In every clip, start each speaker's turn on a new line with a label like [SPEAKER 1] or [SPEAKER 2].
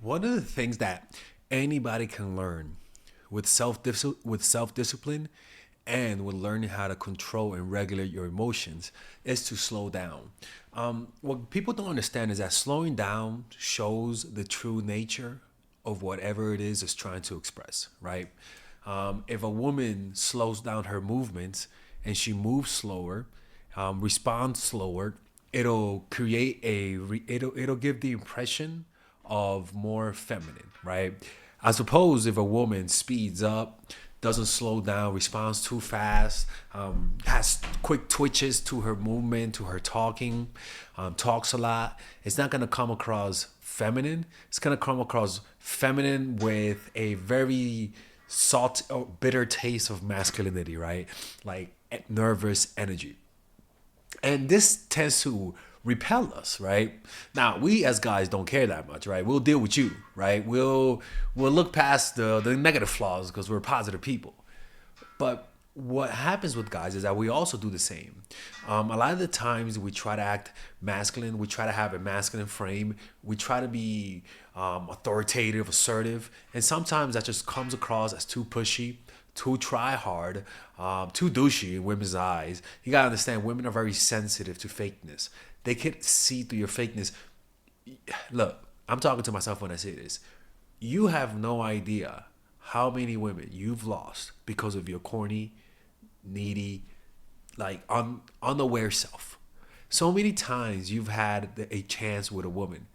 [SPEAKER 1] One of the things that anybody can learn with self-discipline and with learning how to control and regulate your emotions is to slow down. What people don't understand is that slowing down shows the true nature of whatever it is it's trying to express, right? If a woman slows down her movements and she moves slower, responds slower, it'll create it'll give the impression of more feminine, right? I suppose if a woman speeds up, doesn't slow down, responds too fast, has quick twitches to her movement, to her talking, talks a lot, it's not gonna come across feminine. It's gonna come across feminine with a very salt or bitter taste of masculinity, right? Like nervous energy. And this tends to repel us, right? Now we as guys don't care that much, right? We'll deal with you, right? We'll look past the negative flaws because we're positive people. But what happens with guys is that we also do the same. A lot of the times we try to act masculine, we try to have a masculine frame, we try to be authoritative, assertive, and sometimes that just comes across as too pushy, too try hard, too douchey in women's eyes. You gotta understand, women are very sensitive to fakeness. They can see through your fakeness. Look, I'm talking to myself when I say this. You have no idea how many women you've lost because of your corny, needy, like unaware self. So many times you've had a chance with a woman,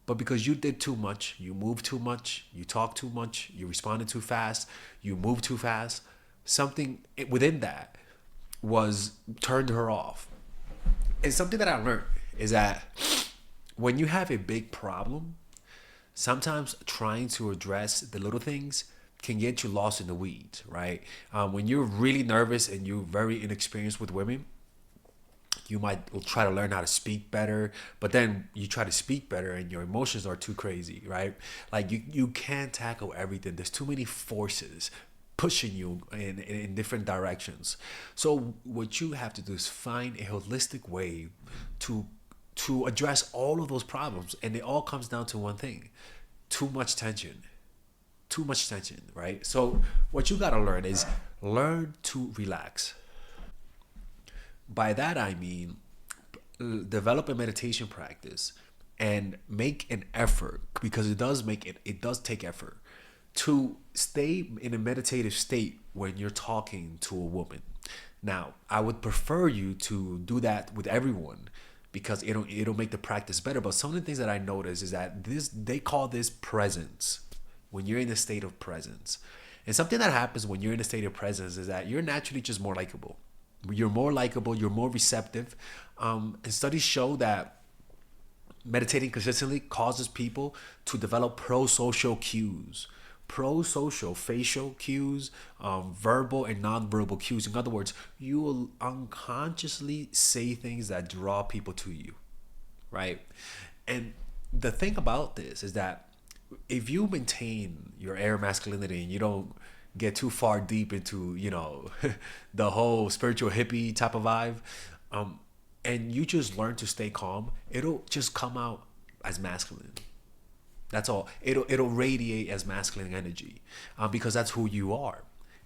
[SPEAKER 1] but because you did too much, you moved too much, you talked too much, you responded too fast, you moved too fast, something within that was turned her off. And something that I learned is that when you have a big problem, sometimes trying to address the little things can get you lost in the weeds, right? When you're really nervous and you're very inexperienced with women, you might try to learn how to speak better, but then you try to speak better and your emotions are too crazy, right? Like you can't tackle everything. There's too many forces pushing you in different directions. So what you have to do is find a holistic way to address all of those problems, and it all comes down to one thing: too much tension. Too much tension, right? So what you gotta learn is learn to relax. By that I mean develop a meditation practice and make an effort, because it does take effort to stay in a meditative state when you're talking to a woman. Now, I would prefer you to do that with everyone because it'll make the practice better. But some of the things that I notice is that this they call this presence, when you're in a state of presence. And something that happens when you're in a state of presence is that you're naturally just more likable. You're more likable, you're more receptive. And studies show that meditating consistently causes people to develop pro-social cues. Pro-social facial cues, verbal and non-verbal cues. In other words, you will unconsciously say things that draw people to you, right? And the thing about this is that if you maintain your air masculinity and you don't get too far deep into, the whole spiritual hippie type of vibe, and you just learn to stay calm, it'll just come out as masculine. That's all. It'll radiate as masculine energy, because that's who you are.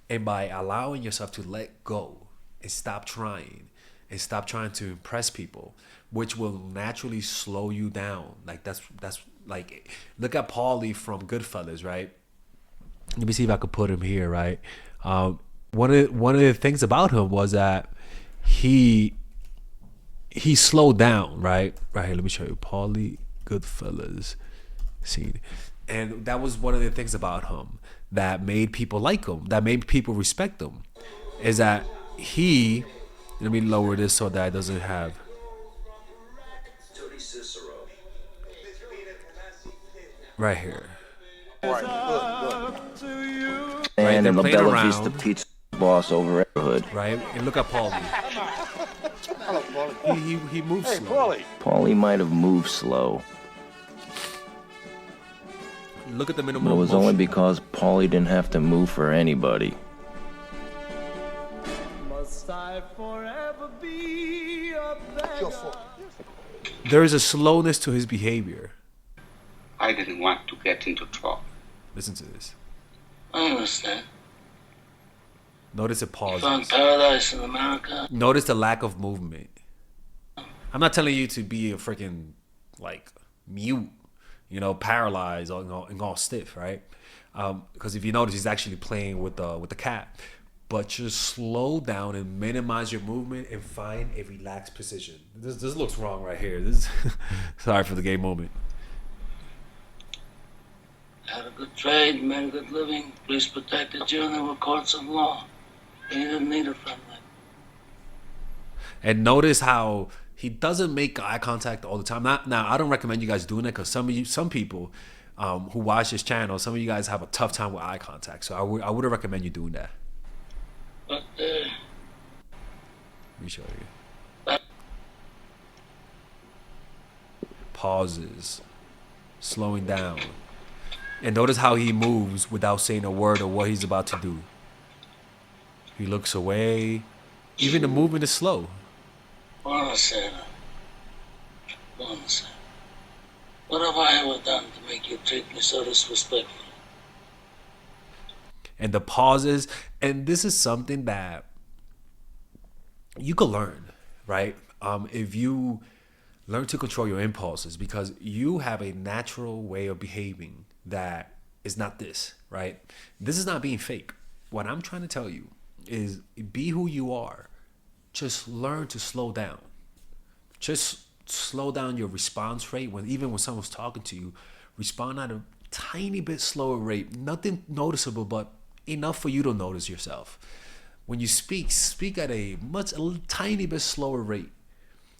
[SPEAKER 1] And by allowing yourself to let go and stop trying to impress people, which will naturally slow you down. Like that's like, look at Paulie from Goodfellas, right? Let me see if I could put him here, right? One of the things about him was that he slowed down, right? Right here, let me show you Paulie Goodfellas scene, and that was one of the things about him that made people like him, that made people respect him, is that he. Let me lower this so that it doesn't have. Right here. Right,
[SPEAKER 2] And
[SPEAKER 1] they're
[SPEAKER 2] in La
[SPEAKER 1] playing
[SPEAKER 2] Bella Vista
[SPEAKER 1] around,
[SPEAKER 2] Pizza boss over neighborhood.
[SPEAKER 1] right? And look at Paulie.
[SPEAKER 3] Hello, Paulie.
[SPEAKER 1] He moves
[SPEAKER 3] Hey,
[SPEAKER 1] slow.
[SPEAKER 3] Paulie.
[SPEAKER 2] Paulie might have moved slow,
[SPEAKER 1] Look at the
[SPEAKER 2] but
[SPEAKER 1] minimum
[SPEAKER 2] it was only
[SPEAKER 1] motion.
[SPEAKER 2] because Paulie didn't have to move for anybody.
[SPEAKER 4] Must I forever be a beggar?
[SPEAKER 3] Your fault.
[SPEAKER 1] There is a slowness to his behavior.
[SPEAKER 5] I
[SPEAKER 3] I didn't want to get into trouble.
[SPEAKER 1] Listen to this.
[SPEAKER 5] I understand.
[SPEAKER 1] Notice it
[SPEAKER 5] You
[SPEAKER 1] pauses.
[SPEAKER 5] found paradise in America.
[SPEAKER 1] Notice the lack of movement. I'm not telling you to be a freaking like mute, you know, paralyzed and all stiff, right? Because if you notice, he's actually playing with the cat. But just slow down and minimize your movement and find a relaxed position. This looks wrong right here. This sorry for the gay moment.
[SPEAKER 5] Had a good trade, made a good living. Police protected you, and there were courts of law. You didn't need a friend like
[SPEAKER 1] And notice how he doesn't make eye contact all the time. Now, I don't recommend you guys doing it because some people who watch this channel, some of you guys have a tough time with eye contact. So I wouldn't recommend you doing that.
[SPEAKER 5] But,
[SPEAKER 1] Let me show you. Pauses, slowing down. And notice how he moves without saying a word of what he's about to do. He looks away. Even the movement is slow.
[SPEAKER 5] Buonasera. Buonasera. What have I ever done to make you treat me so disrespectfully?
[SPEAKER 1] And the pauses, and this is something that you can learn, right? If you learn to control your impulses, because you have a natural way of behaving that is not this, right? This is not being fake. What I'm trying to tell you is be who you are. Just learn to slow down. Just slow down your response rate even when someone's talking to you. Respond at a tiny bit slower rate. Nothing noticeable, but enough for you to notice yourself. When you speak at a tiny bit slower rate.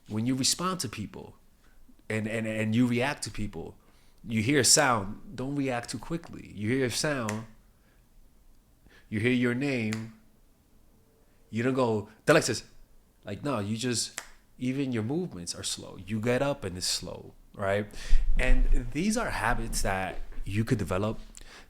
[SPEAKER 1] When you respond to people and you react to people, you hear a sound, don't react too quickly. You hear a sound, you hear your name, you don't go, Alexis. Like, no, you just, even your movements are slow. You get up and it's slow, right? And these are habits that you could develop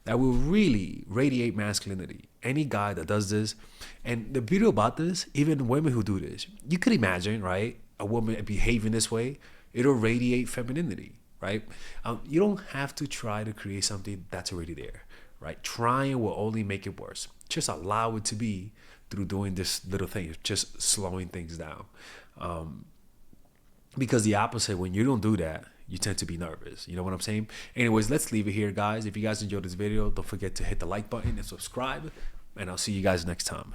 [SPEAKER 1] that will really radiate masculinity. Any guy that does this, and the beauty about this, even women who do this, you could imagine, right? A woman behaving this way, it'll radiate femininity, right? You don't have to try to create something that's already there, right? Trying will only make it worse. Just allow it to be through doing this little thing, just slowing things down. Because the opposite, when you don't do that, you tend to be nervous. You know what I'm saying? Anyways, let's leave it here, guys. If you guys enjoyed this video, don't forget to hit the like button and subscribe. And I'll see you guys next time.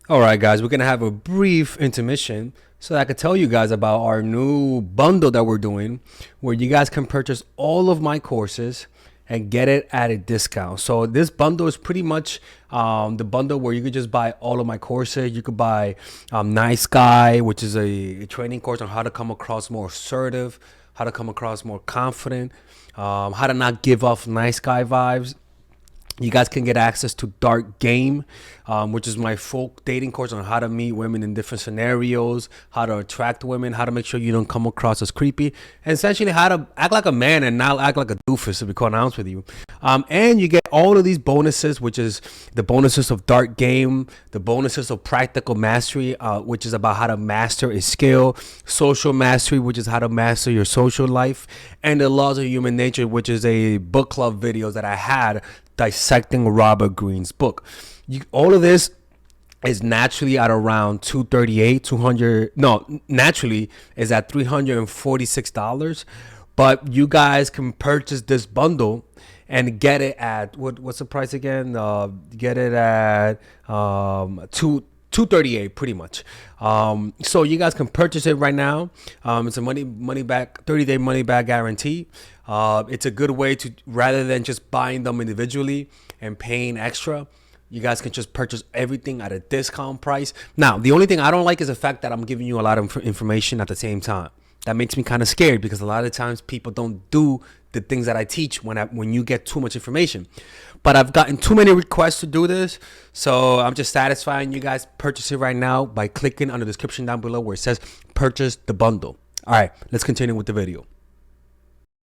[SPEAKER 1] All right, guys, we're going to have a brief intermission so that I could tell you guys about our new bundle that we're doing where you guys can purchase all of my courses and get it at a discount. So this bundle is pretty much the bundle where you could just buy all of my courses. You could buy Nice Guy, which is a training course on how to come across more assertive, how to come across more confident, how to not give off nice guy vibes. You guys can get access to Dark Game, which is my full dating course on how to meet women in different scenarios, how to attract women, how to make sure you don't come across as creepy, and essentially how to act like a man and not act like a doofus, to be quite honest with you. And you get all of these bonuses, which is the bonuses of Dark Game, the bonuses of Practical Mastery, which is about how to master a skill, Social Mastery, which is how to master your social life, and the Laws of Human Nature, which is a book club videos that I had dissecting Robert Greene's book. All of this is naturally at around naturally is at $346, but you guys can purchase this bundle and get it at what's the price again? Get it at $238 pretty much. So you guys can purchase it right now. It's a money back 30-day money back guarantee. It's a good way to, rather than just buying them individually and paying extra, you guys can just purchase everything at a discount price. Now, the only thing I don't like is the fact that I'm giving you a lot of information at the same time. That makes me kind of scared because a lot of times people don't do the things that I teach when you get too much information. But I've gotten too many requests to do this, so I'm just satisfying you guys. Purchase it right now by clicking on the description down below where it says purchase the bundle. All right, let's continue with the video.